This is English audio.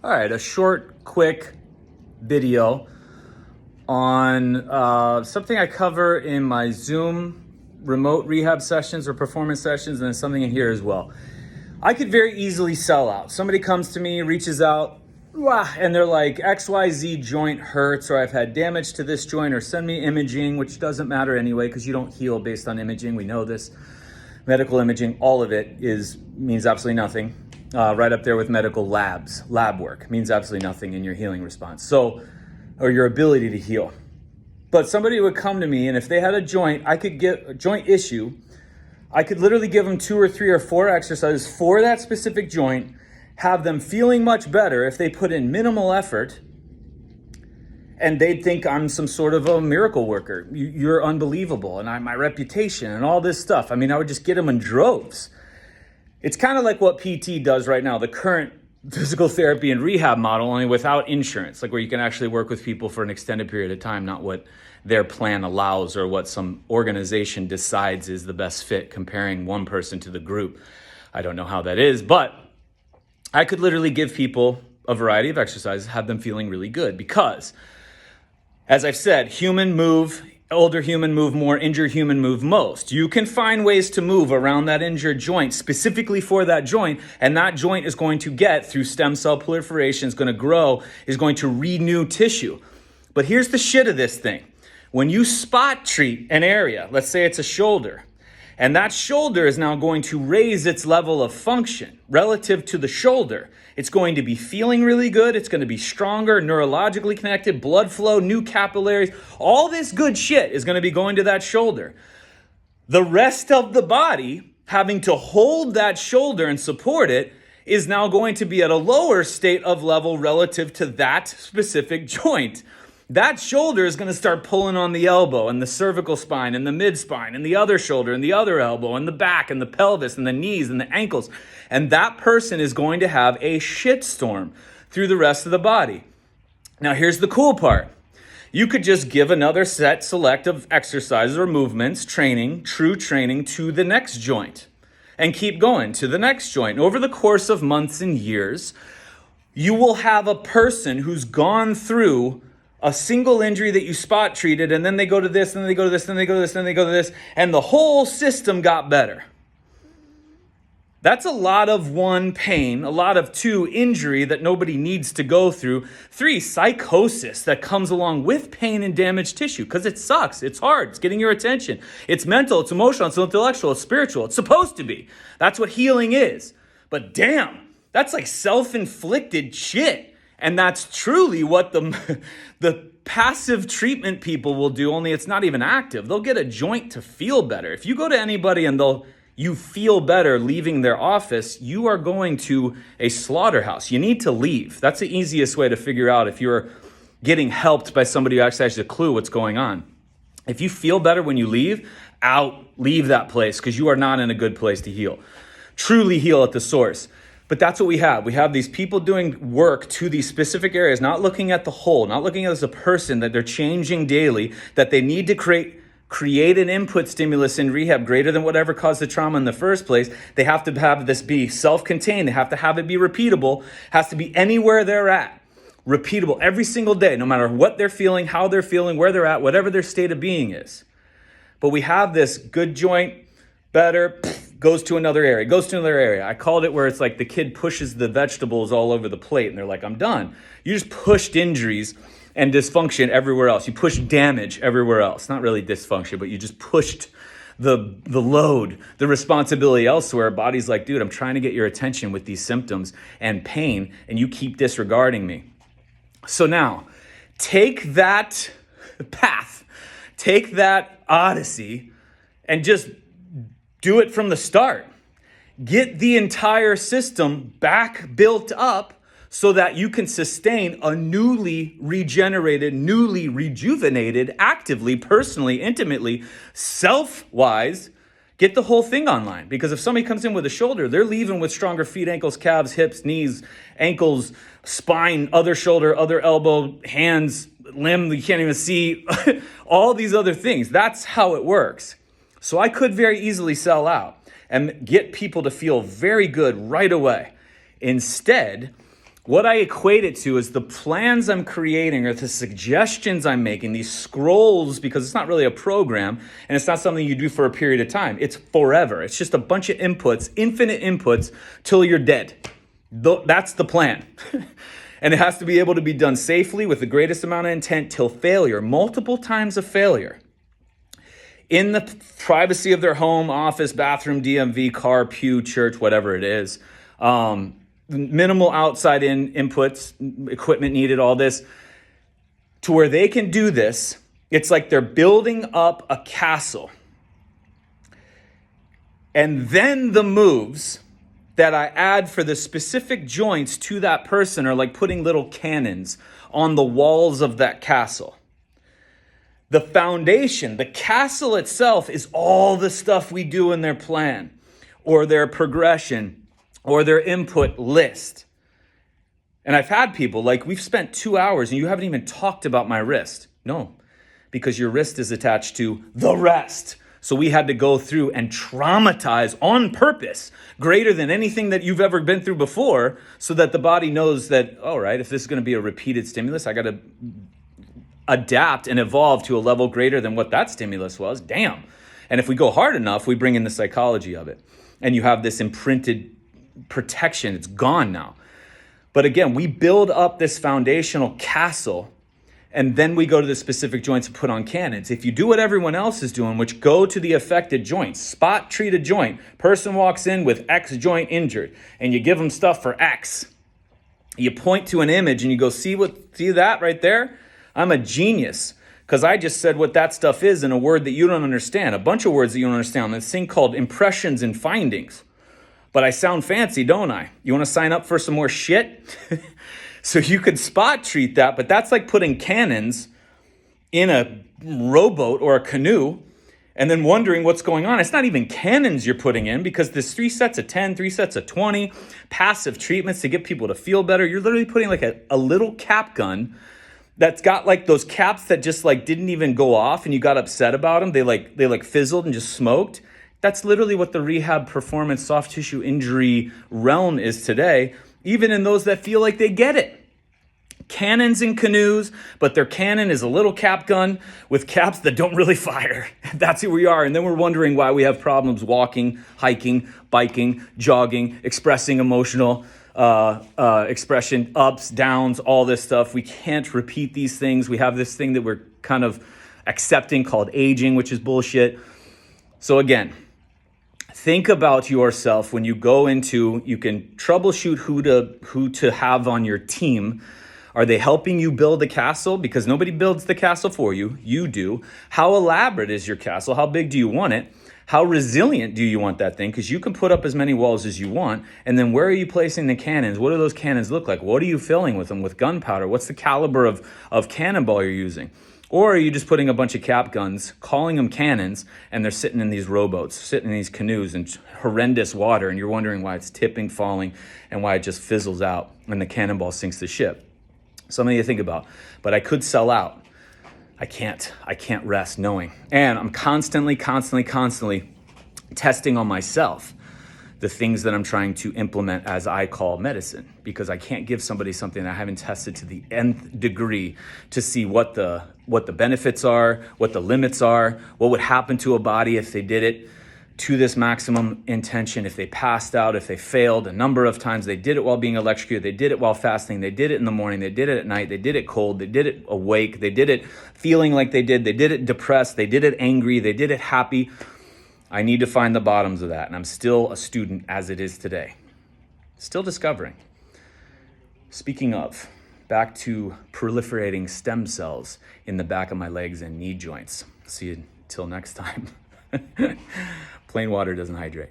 All right, a short, quick video on something I cover in my Zoom remote rehab sessions or performance sessions, and then something in here as well. I could very easily sell out. Somebody comes to me, reaches out, and they're like, XYZ joint hurts, or I've had damage to this joint, or send me imaging, which doesn't matter anyway, because you don't heal based on imaging. We know this. Medical imaging, all of it means absolutely nothing. Right up there with medical lab work means absolutely nothing in your healing response. Or your ability to heal. But somebody would come to me, and if they had a joint, I could get a joint issue. I could literally give them 2 or 3 or 4 exercises for that specific joint, have them feeling much better if they put in minimal effort, and they'd think I'm some sort of a miracle worker. You're unbelievable, and my reputation and all this stuff. I mean, I would just get them in droves. It's kind of like what PT does right now, the current physical therapy and rehab model, only without insurance, like where you can actually work with people for an extended period of time, not what their plan allows or what some organization decides is the best fit, comparing one person to the group. I don't know how that is, but I could literally give people a variety of exercises, have them feeling really good because, as I've said, older human move more, injured human move most. You can find ways to move around that injured joint specifically for that joint, and that joint is going to get, through stem cell proliferation, is going to grow, is going to renew tissue. But here's the shit of this thing. When you spot treat an area, let's say it's a shoulder, and that shoulder is now going to raise its level of function relative to the shoulder. It's going to be feeling really good. It's going to be stronger, neurologically connected, blood flow, new capillaries. All this good shit is going to be going to that shoulder. The rest of the body, having to hold that shoulder and support it, is now going to be at a lower state of level relative to that specific joint. That shoulder is going to start pulling on the elbow and the cervical spine and the mid spine and the other shoulder and the other elbow and the back and the pelvis and the knees and the ankles. And that person is going to have a shitstorm through the rest of the body. Now, here's the cool part. You could just give another select of exercises or movements, true training to the next joint and keep going to the next joint. And over the course of months and years, you will have a person who's gone through a single injury that you spot treated, and then they go to this, and then they go to this, and then they go to this, and then they go to this, and the whole system got better. That's a lot of 1, pain, a lot of 2, injury that nobody needs to go through, 3, psychosis that comes along with pain and damaged tissue, because it sucks, it's hard, it's getting your attention, it's mental, it's emotional, it's intellectual, it's spiritual, it's supposed to be. That's what healing is. But damn, that's like self-inflicted shit. And that's truly what the passive treatment people will do, only it's not even active. They'll get a joint to feel better. If you go to anybody and you feel better leaving their office, you are going to a slaughterhouse. You need to leave. That's the easiest way to figure out if you're getting helped by somebody who actually has a clue what's going on. If you feel better when you leave that place, because you are not in a good place to heal. Truly heal at the source. But that's what we have. We have these people doing work to these specific areas, not looking at the whole, not looking at it as a person that they're changing daily, that they need to create an input stimulus in rehab greater than whatever caused the trauma in the first place. They have to have this be self-contained. They have to have it be repeatable. It has to be anywhere they're at. Repeatable every single day, no matter what they're feeling, how they're feeling, where they're at, whatever their state of being is. But we have this good joint, better, goes to another area. I called it where it's like the kid pushes the vegetables all over the plate and they're like, I'm done. You just pushed injuries and dysfunction everywhere else. You pushed damage everywhere else. Not really dysfunction, but you just pushed the load, the responsibility elsewhere. Body's like, dude, I'm trying to get your attention with these symptoms and pain, and you keep disregarding me. So now, take that path, take that odyssey, and just do it from the start. Get the entire system back built up so that you can sustain a newly regenerated, newly rejuvenated, actively, personally, intimately, self-wise, get the whole thing online. Because if somebody comes in with a shoulder, they're leaving with stronger feet, ankles, calves, hips, knees, ankles, spine, other shoulder, other elbow, hands, limb you can't even see, all these other things. That's how it works. So I could very easily sell out and get people to feel very good right away. Instead, What I equate it to is the plans I'm creating or the suggestions I'm making, these scrolls, because it's not really a program and it's not something you do for a period of time. It's forever. It's just a bunch of inputs, infinite inputs till you're dead. That's the plan. And it has to be able to be done safely with the greatest amount of intent till failure, multiple times of failure. In the privacy of their home, office, bathroom, DMV, car, pew, church, whatever it is. Minimal outside inputs, equipment needed, all this, to where they can do this. It's like they're building up a castle. And then the moves that I add for the specific joints to that person are like putting little cannons on the walls of that castle. The foundation, the castle itself, is all the stuff we do in their plan or their progression or their input list. And I've had people like, we've spent 2 hours and you haven't even talked about my wrist. No, because your wrist is attached to the rest. So we had to go through and traumatize on purpose, greater than anything that you've ever been through before, so that the body knows that, all right, if this is going to be a repeated stimulus, I got to adapt and evolve to a level greater than what that stimulus was. Damn. And if we go hard enough, we bring in the psychology of it. And you have this imprinted protection. It's gone now. But again, we build up this foundational castle, and then we go to the specific joints and put on cannons. If you do what everyone else is doing, which go to the affected joints, spot treat a joint, person walks in with X joint injured, and you give them stuff for X. You point to an image and you go, see that right there? I'm a genius, because I just said what that stuff is in a word that you don't understand, a bunch of words that you don't understand. This thing called impressions and findings. But I sound fancy, don't I? You want to sign up for some more shit? So you could spot treat that, but that's like putting cannons in a rowboat or a canoe and then wondering what's going on. It's not even cannons you're putting in, because there's 3 sets of 10, 3 sets of 20, passive treatments to get people to feel better. You're literally putting like a little cap gun that's got like those caps that just like didn't even go off and you got upset about them. They like fizzled and just smoked. That's literally what the rehab performance soft tissue injury realm is today, even in those that feel like they get it. Cannons and canoes, but their cannon is a little cap gun with caps that don't really fire. That's who we are. And then we're wondering why we have problems walking, hiking, biking, jogging, expressing emotional expression, ups, downs, all this stuff. We can't repeat these things. We have this thing that we're kind of accepting called aging, which is bullshit. So again, think about yourself when you go into, you can troubleshoot who to have on your team. Are they helping you build a castle? Because nobody builds the castle for you. You do. How elaborate is your castle? How big do you want it? How resilient do you want that thing? Because you can put up as many walls as you want. And then where are you placing the cannons? What do those cannons look like? What are you filling with them? With gunpowder? What's the caliber of cannonball you're using? Or are you just putting a bunch of cap guns, calling them cannons, and they're sitting in these rowboats, sitting in these canoes in horrendous water, and you're wondering why it's tipping, falling, and why it just fizzles out and the cannonball sinks the ship? Something to think about. But I could sell out. I can't rest knowing. And I'm constantly testing on myself the things that I'm trying to implement as I call medicine, because I can't give somebody something that I haven't tested to the nth degree to see what the benefits are, what the limits are, what would happen to a body if they did it to this maximum intention, if they passed out, if they failed a number of times. They did it while being electrocuted, they did it while fasting, they did it in the morning, they did it at night, they did it cold, they did it awake, they did it feeling like they did it depressed, they did it angry, they did it happy. I need to find the bottoms of that, and I'm still a student as it is today. Still discovering. Speaking of, back to proliferating stem cells in the back of my legs and knee joints. See you till next time. Plain water doesn't hydrate.